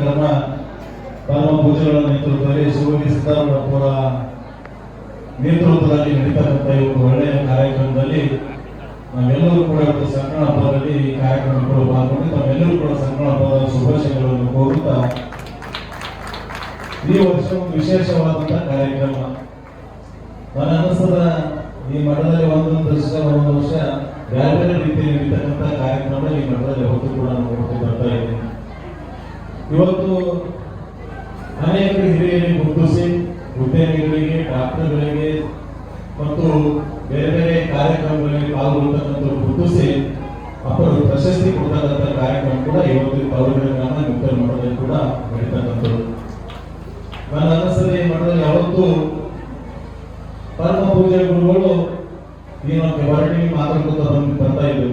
ಕಾರ್ಯಕ್ರಮ ಪರಮ ಪೂಜೆಗಳ ನೇತೃತ್ವದಲ್ಲಿ ಶಿವಯೋಗಿ ಸಿದ್ದರಾಮಯ್ಯನವರ ನೇತೃತ್ವದಲ್ಲಿ ನಡೀತಕ್ಕಂಥ ಈ ಒಂದು ಒಳ್ಳೆಯ ಕಾರ್ಯಕ್ರಮದಲ್ಲಿ ನಾವೆಲ್ಲರೂ ಕೂಡ ಇವತ್ತು ಸಂಕ್ರಮಣ ಹಬ್ಬದಲ್ಲಿ ಈ ಕಾರ್ಯಕ್ರಮಗಳು ಪಾಲ್ಗೊಂಡು ತಾವೆಲ್ಲರೂ ಕೂಡ ಸಂಕ್ರಮಣ ಹಬ್ಬದ ಶುಭಾಶಯಗಳನ್ನು ಕೋರುತ್ತಾ ಈ ವರ್ಷ ಒಂದು ವಿಶೇಷವಾದಂತಹ ಕಾರ್ಯಕ್ರಮ ನನ್ನ ಅನಿಸ್ತದ ಈ ಮಠದಲ್ಲಿ ಒಂದೊಂದು ವರ್ಷ ಬೇರೆ ಬೇರೆ ರೀತಿಯಲ್ಲಿ ನಡೀತಕ್ಕಂಥ ಕಾರ್ಯಕ್ರಮ ಈ ಮಠದಲ್ಲಿ ಯಾವತ್ತೂ ಕೂಡ ನೋಡ್ಕೊಂಡು ಬರ್ತಾ ಇದ್ದೀನಿ. ಇವತ್ತು ಅನೇಕ ಹಿರಿಯರಿಗೆ ಗುರುತಿಸಿ ಉದ್ಯಮಿಗಳಿಗೆ, ಡಾಕ್ಟರ್ಗಳಿಗೆ ಮತ್ತು ಬೇರೆ ಬೇರೆ ಕಾರ್ಯಕ್ರಮಗಳಲ್ಲಿ ಪಾಲ್ಗೊಳ್ತಕ್ಕಂಥ ಗುರುತಿಸಿ ಅಪ್ಪರು ಪ್ರಶಸ್ತಿ ಕೊಡ್ತಕ್ಕಂಥ ಕಾರ್ಯಕ್ರಮ ಕೂಡ ಇವತ್ತು ತಾಲೂಕಿನ ಗ್ರಾಮ ಮುಖ್ಯ ಮಠದಲ್ಲಿ ಕೂಡ ನಡೀತಕ್ಕಂಥದ್ದು. ನನ್ನ ಅನಿಸ್ತದೆ ಈ ಮಠದಲ್ಲಿ ಯಾವತ್ತೂ ಪರಮ ಪೂಜೆ ಗುರುಗಳು ಈ ನಮಗೆ ಹೊರಟಿ ಮಾತಾಡ್ಕೊತ ಬರ್ತಾ ಇದ್ರು.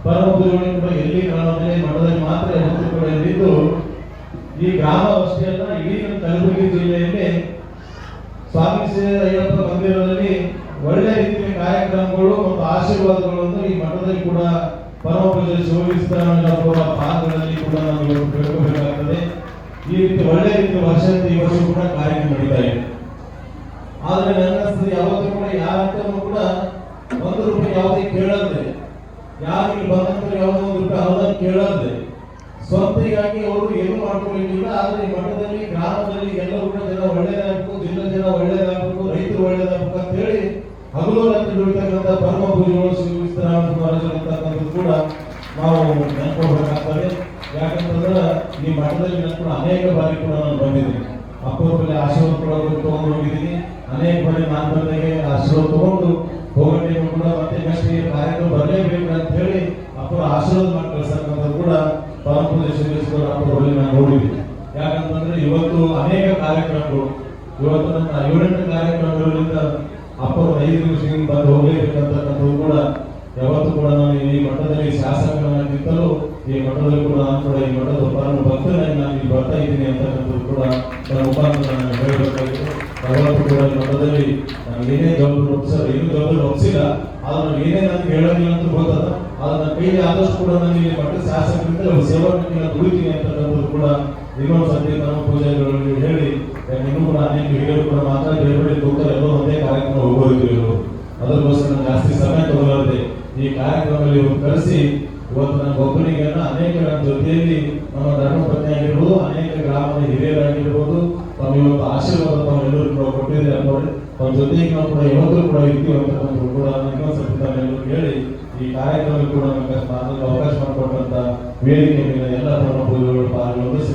ಪರಮ ಪೂಜೆಗಳು ಕೂಡ ಎಲ್ಲಿ ಕಾಣೋದಿಲ್ಲ, ಮಠದಲ್ಲಿ ಮಾತ್ರ ಯಾವತ್ತೂ ಕೂಡ ಇದ್ದು ಈ ಗ್ರಾಮ ಅಷ್ಟೇ ಅಲ್ಲ, ಇಡೀ ನಮ್ಮ ಕಲಬುರಗಿ ಜಿಲ್ಲೆಯಲ್ಲಿ ಸ್ವಾಮಿ ಶ್ರೀ ಅಯ್ಯಪ್ಪ ಮಂದಿರದಲ್ಲಿ ಒಳ್ಳೆ ರೀತಿಯ ಕಾರ್ಯಕ್ರಮಗಳು ಮತ್ತು ಆಶೀರ್ವಾದಗಳನ್ನು ಈ ಮಠದಲ್ಲಿ ಕೂಡ ಪರಮ ಪೂಜೆ ಶಿವಯೋಗಿಸಿದ್ದವರ ಪಾದಗಳಲ್ಲಿ ಕೂಡ ನಾವು ಇವತ್ತು ತಿಳ್ಕೋಬೇಕಾಗ್ತದೆ. ಈ ರೀತಿ ಒಳ್ಳೆ ರೀತಿ ವರ್ಷದಿಂದ ಈ ವರ್ಷ ಕೂಡ ಕಾರ್ಯಕ್ರಮ ನಡೀತಾ ಇದೆ. ಆದ್ರೆ ನನ್ನ ಯಾವತ್ತೂ ಕೂಡ ಯಾರನ್ನು ಕೂಡ ₹1 ಯಾವುದೇ ಕೇಳದೆ, ಯಾರಿಗೆ ಬಂದಂತ ಯಾವುದೋ ₹1 ಅವರನ್ನು ಕೇಳದೆ ಸ್ವಂತಿಗಾಗಿ ಅವರು ಏನು ಮಾಡ್ಕೊಳ್ಳಿಕ್ಕಿಲ್ಲ. ಆದ್ರೆ ಈ ಮಠದಲ್ಲಿ ಗ್ರಾಮದಲ್ಲಿ ಎಲ್ಲರೂ ಕೂಡ ಜನ ಒಳ್ಳೇದಾಗಬೇಕು, ಜಿಲ್ಲಾ ಜನ ಒಳ್ಳೇದಾಗಬೇಕು, ರೈತರು ಒಳ್ಳೇದಾಗಬೇಕು ಅಂತ ಹೇಳಿ ಹಗಲು ರಾತ್ರಿ ದುಡಿತಕ್ಕಂಥ ಪರಮ ಪೂಜೆಗಳು ಶ್ರೀ ಕೂಡ ನಾವು ನೆನ್ಕೊಳ್ಬೇಕಾಗ್ತದೆ. ಯಾಕಂತಂದ್ರೆ ಈ ಮಠದಲ್ಲಿ ನಾನು ಕೂಡ ಅನೇಕ ಬಾರಿ ಕೂಡ ನಾನು ಬಂದಿದ್ದೀನಿ, ಅಪ್ಪರಲ್ಲಿ ಆಶೀರ್ವಾದ ಕೂಡ ತಗೊಂಡು ಹೋಗಿದ್ದೀನಿ. ಅನೇಕ ಬಾರಿ ನಾನು ಬಂದಾಗೆ ಆಶೀರ್ವಾದ ತಗೊಂಡು ಹೋಗಟ್ಟೆ ಕೂಡ ಮತ್ತೆ ನೆಕ್ಸ್ಟ್ ಈ ಕಾರ್ಯಕ್ರಮ ಬರಲೇಬೇಕು ಅಂತ ಹೇಳಿ ಅಪ್ಪರ ಆಶೀರ್ವಾದ ಮಾಡಿ ಕಳಿಸ್ತಕ್ಕಂಥದ್ದು ಕೂಡ ಪರಮ ಪೂಜೆ ಶ್ರೀ ಅಪ್ಪರಲ್ಲಿ ನಾನು ನೋಡಿದ್ದೀನಿ. ಯಾಕಂತಂದ್ರೆ ಇವತ್ತು ಅನೇಕ ಕಾರ್ಯಕ್ರಮಗಳು, ಇವತ್ತು ನಮ್ಮ 7-8 ಕಾರ್ಯಕ್ರಮಗಳಿಂದ ಅಪ್ಪರು 5 ನಿಮಿಷದಿಂದ ಬಂದು ಹೋಗಲೇಬೇಕಂತಕ್ಕಂಥದ್ದು ಕೂಡ ಯಾವತ್ತೂ ಕೂಡ ನಾನು ಈ ಮಠದಲ್ಲಿ ಶಾಸಕನಾಗಿದ್ದಲು ಈ ಮಠದಲ್ಲಿ ಕೂಡ ನಾನು ಕೂಡ ಈ ಮಠದ ಪರಮ ಭಕ್ತನಾಗಿ ನಾನು ಇಲ್ಲಿ ಬರ್ತಾ ಇದ್ದೀನಿ ಅಂತಕ್ಕಂಥದ್ದು ಕೂಡ ನನ್ನ ಮುಖಾಂತರ ನಾನು ಹೇಳಬೇಕಾಗಿತ್ತು. ಯಾವತ್ತೂ ಕೂಡ ಈ ಮಠದಲ್ಲಿ ನಾನು ಏನೇ ಜವಾಬ್ದಾರಿ ಒಪ್ಪಿಸಲ್ಲ, ಏನೂ ಜವಾಬ್ದಾರಿ ಒಪ್ಪಿಸಿಲ್ಲ, ಆದ್ರೆ ನಾನು ಏನೇ ನನಗೆ ಹೇಳೋದಿಲ್ಲ ಅಂತ ಗೊತ್ತದ. ಆದ್ರೆ ನನ್ನ ಕೈಲಿ ಆದಷ್ಟು ಕೂಡ ನಾನು ಇಲ್ಲಿ ಮಠದ ಶಾಸಕರಿಂದ ಸೇವಕರಿಗೆ ನಾನು ದುಡಿತೀನಿ ಅಂತಕ್ಕಂಥದ್ದು ಕೂಡ ಇನ್ನೊಂದು ಸತಿ ಪರಮ ಪೂಜೆಗಳಲ್ಲಿ ಹೇಳಿ, ಇನ್ನೂ ಕೂಡ ಅನೇಕ ಹಿರಿಯರು ಕೂಡ ಮಾತಾಡಿ ಬೇರೆ ಬೇರೆ ಹೋಗ್ತಾರೆ, ಎಲ್ಲೋ ಒಂದೇ ಕಾರ್ಯಕ್ರಮ ಹೋಗೋದಿದ್ರು. ಅದಕ್ಕೋಸ್ಕರ ನಾನು ಜಾಸ್ತಿ ಸಮಯ ತಗೊಳ್ಳದೆ ಈ ಕಾರ್ಯಕ್ರಮದಲ್ಲಿ ಕರೆಸಿ ಇವತ್ತು ನನ್ನ ಒಬ್ಬನಿಗೆ ಅನೇಕ ನನ್ನ ಜೊತೆಯಲ್ಲಿ ನಮ್ಮ ಧರ್ಮಪತ್ನಿ ಆಗಿರ್ಬೋದು, ಅನೇಕ ಗ್ರಾಮದ ಹಿರಿಯರಾಗಿರ್ಬೋದು, ತಮ್ಮ ಇವತ್ತು ಆಶೀರ್ವಾದ ತಾವೆಲ್ಲರೂ ಕೂಡ ಕೊಟ್ಟಿದ್ರೆ ನೋಡಿ, ತಮ್ಮ ಜೊತೆಗೆ ನಾವು ಕೂಡ ಯಾವತ್ತೂ ಕೂಡ ಇರ್ತೀವಿ ಅಂತಕ್ಕಂಥದ್ದು ಕೂಡ ಇನ್ನೊಂದ್ಸತಿ ತಾವೆಲ್ಲರೂ ಹೇಳಿ ಈ ಕಾರ್ಯಕ್ರಮ ಕೂಡ ನಮಗೆ ಅವಕಾಶ ಮಾಡಿಕೊಟ್ಟಂತ ವೇದಿಕೆ ಮೇಲೆ ಎಲ್ಲ ಪರಮ ಪೂಜೆಗಳು ಪಾಲ್ಗೊಳ್ಳಿಸಿ